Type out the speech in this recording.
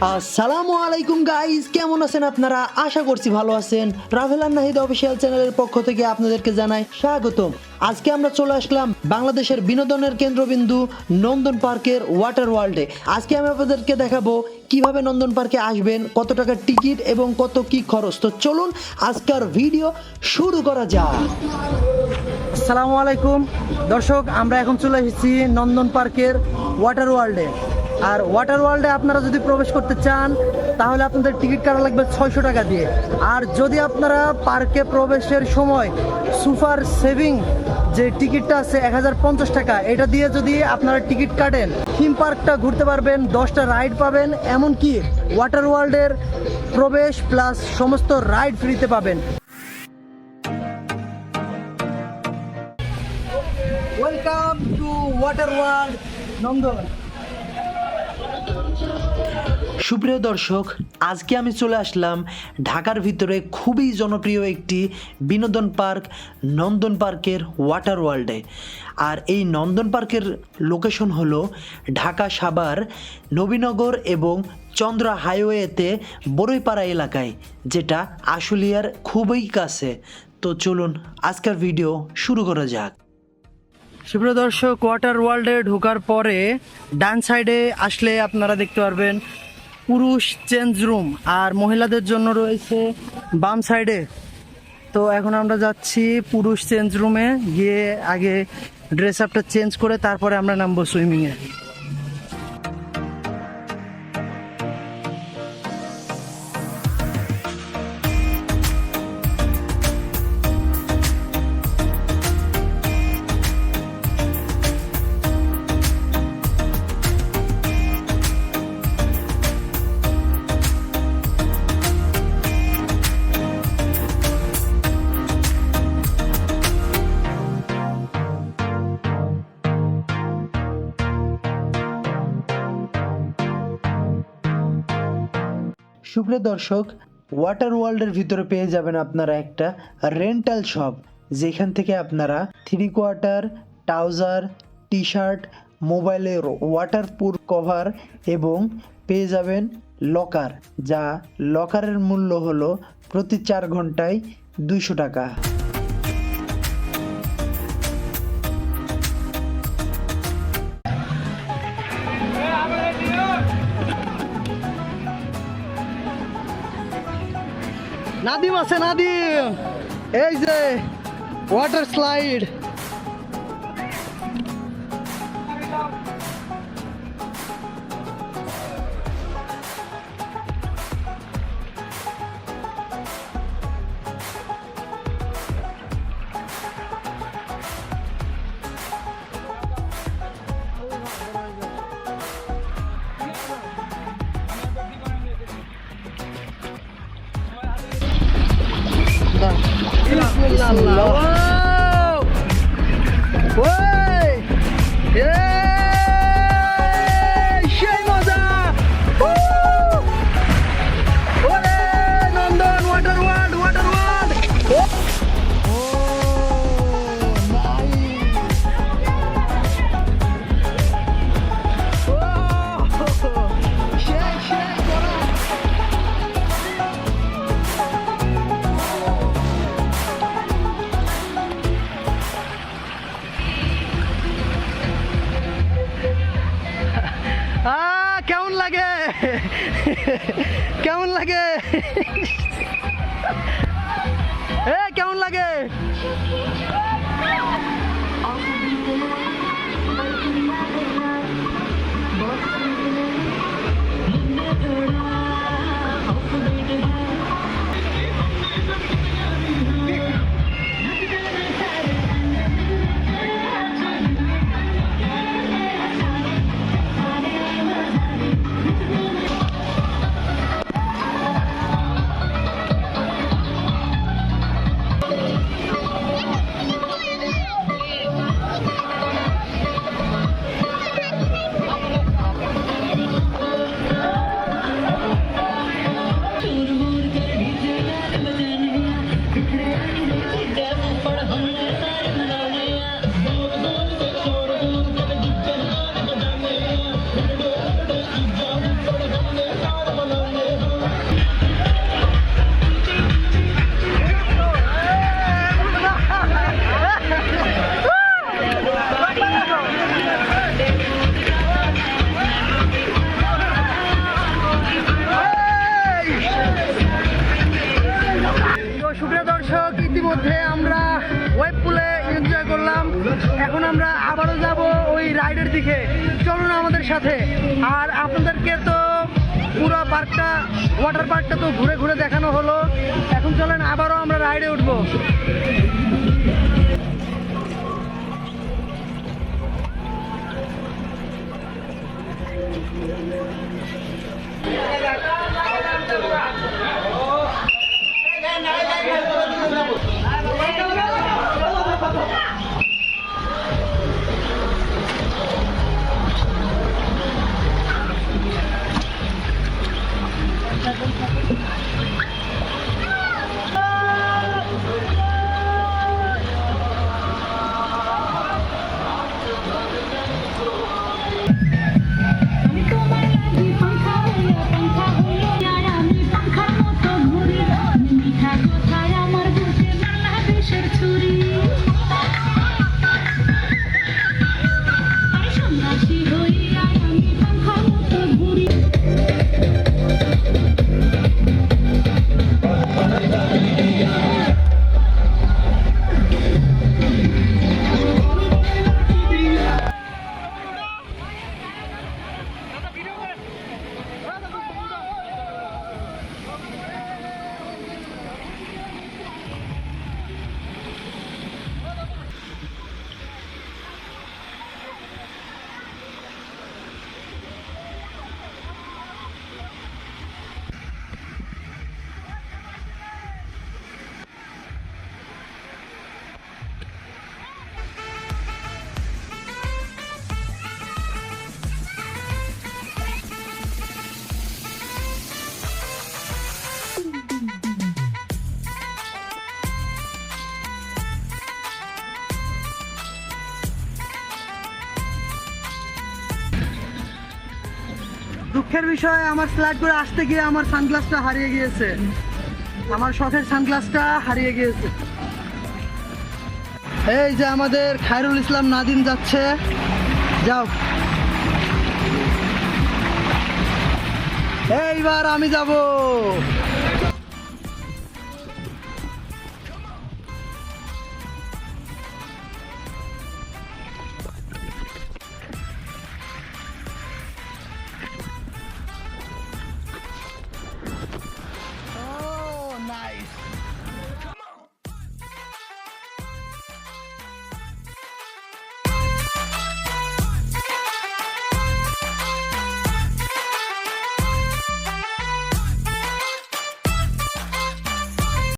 আসসালামু আলাইকুম গাইস, কেমন আছেন আপনারা? আশা করছি ভালো আছেন। ট্রাভেল আর নাহিদ অফিসিয়াল চ্যানেলের পক্ষ থেকে আপনাদেরকে জানাই স্বাগতম। আজকে আমরা চলে আসলাম বাংলাদেশের বিনোদনের কেন্দ্রবিন্দু নন্দন পার্কের ওয়াটার ওয়ার্ল্ডে। আজকে আমি আপনাদেরকে দেখাবো কিভাবে নন্দন পার্কে আসবেন, কত টাকা টিকিট এবং কত কি খরচ। তো চলুন আজকের ভিডিও শুরু করা যাক। আসসালামু আলাইকুম দর্শক, আমরা এখন চলে এসেছি নন্দন পার্কের ওয়াটার ওয়ার্ল্ডে। আর ওয়াটার ওয়ার্ল্ডে আপনারা যদি প্রবেশ করতে চান তাহলে আপনাদের টিকিট কাটা লাগবে 600 টাকা দিয়ে। আর যদি আপনারা পার্কে প্রবেশের সময় সুপার সেভিং যে টিকিটটা আছে 1050 টাকা, এটা দিয়ে যদি আপনারা টিকিট কাটেন থিম পার্কটা ঘুরতে পারবেন, 10টা রাইড পাবেন, এমনকি ওয়াটার ওয়ার্ল্ডের প্রবেশ প্লাস সমস্ত রাইড ফ্রিতে পাবেন। ওয়েলকাম টু ওয়াটার ওয়ার্ল্ড নন্দন। সুপ্রিয় দর্শক, আজকে আমি চলে আসলাম ঢাকার ভিতরে খুবই জনপ্রিয় একটি বিনোদন পার্ক নন্দন পার্কের ওয়াটার ওয়ার্ল্ডে। আর এই নন্দন পার্কের লোকেশন হলো ঢাকা সাভার নবীনগর এবং চন্দ্রা হাইওয়েতে বড়ইপাড়া এলাকায়, যেটা আশুলিয়ার খুবই কাছে। তো চলুন আজকের ভিডিও শুরু করা যাক। সুপ্রিয় দর্শক, ওয়াটার ওয়ার্ল্ডে ঢোকার পরে ডান সাইডে আসলে আপনারা দেখতে পারবেন পুরুষ চেঞ্জ রুম, আর মহিলাদের জন্য রয়েছে বাম সাইডে। তো এখন আমরা যাচ্ছি পুরুষ চেঞ্জ রুমে, গিয়ে আগে ড্রেস আপটা চেঞ্জ করে তারপরে আমরা নামবো সুইমিংয়ে। সুপ্রিয় দর্শক, ওয়াটার ওয়ার্ল্ডের ভিতরে পেয়ে যাবেন আপনারা একটা রেন্টাল শপ, যেখান থেকে আপনারা 3 কোয়ার্টার, ট্রাউজার, টি শার্ট, মোবাইলের ওয়াটারপ্রুফ কভার এবং পেয়ে যাবেন লকার, যা লকারের মূল্য হলো প্রতি 4 ঘন্টায় 200 টাকা। নাদিম আছে, নাদিম, এই যে ওয়াটার স্লাইড। Bismillah. Wey! সেই মজা! ওরে নন্দন ওয়াটার ওয়ার্ল্ড, ওয়াটার ওয়ার্ল্ড! কেমন লাগে? কেমন লাগে? কেমন লাগে? দিকে, চলুন আমাদের সাথে। আর আপনাদেরকে তো পুরো পার্কটা, ওয়াটার পার্কটা তো ঘুরে ঘুরে দেখানো হলো। এখন চলেন আবারও আমরা রাইডে উঠবো। আমি তোমার লাগি পাখা হইলো আর আমি পাখার মতো ঘুরি মিঠা কথায় আমার বুকে বাংলাদেশের ছুরি আর সন্ন্যাসী হইয়া আমি পাখার মতো ঘুরি দুঃখের বিষয়, আমার স্লাইড করে আসতে গিয়ে আমার সানগ্লাসটা হারিয়ে গিয়েছে। আমার শখের সানগ্লাসটা হারিয়ে গিয়েছে। এই যে আমাদের খায়রুল ইসলাম নাদিম যাচ্ছে, যাও। এইবার আমি যাব।